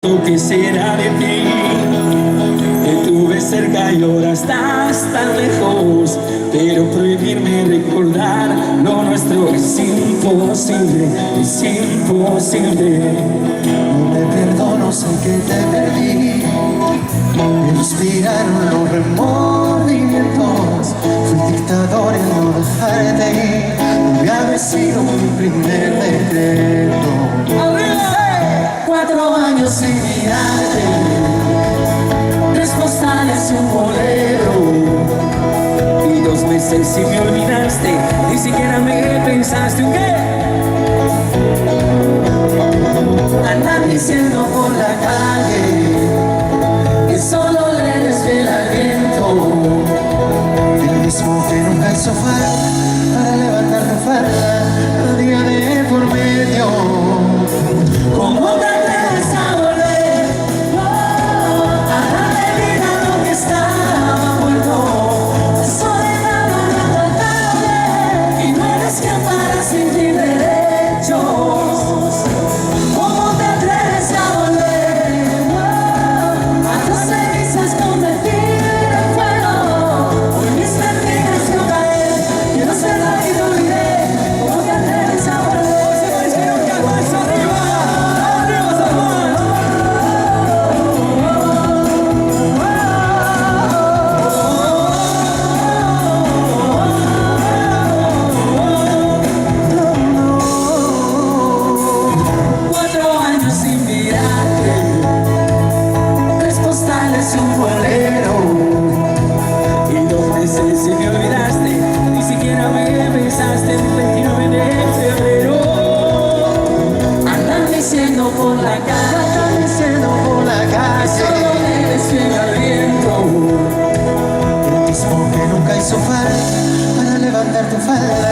¿Qué será de ti? Te tuve cerca y ahora estás tan lejos, pero prohibirme recordar lo nuestro es imposible, es imposible. No te perdono, sé que te perdí. Me inspiraron los remordimientos. Fui dictador en no dejarte ir. Debe haber sido mi primer decreto. 4 años sin mirarte, 3 postales y un bolero, y 2 meses si me olvidaste, ni siquiera me pensaste un qué. Andan diciendo por la calle que solo eres fiel al viento, el mismo que nunca hizo falta para levantar tu falda cada día de por medio. ¿Cómo te atreves a volver a darle vida a lo que estaba muerto? La soledad no me ha tratado bien y no eres quien para sentir derechos. ¿Cómo te atreves a volver a tus cenizas convertir en fuego? Hoy mis perdidas vio caer, quiero ser la que te olvidé. ¿Cómo te atreves a volver? Y un bolero, y 2 meses si me olvidaste, ni siquiera me pensaste el 29 de febrero. Andan diciendo por la calle, solo eres fiel al viento, el mismo que nunca hizo falta para levantar tu falda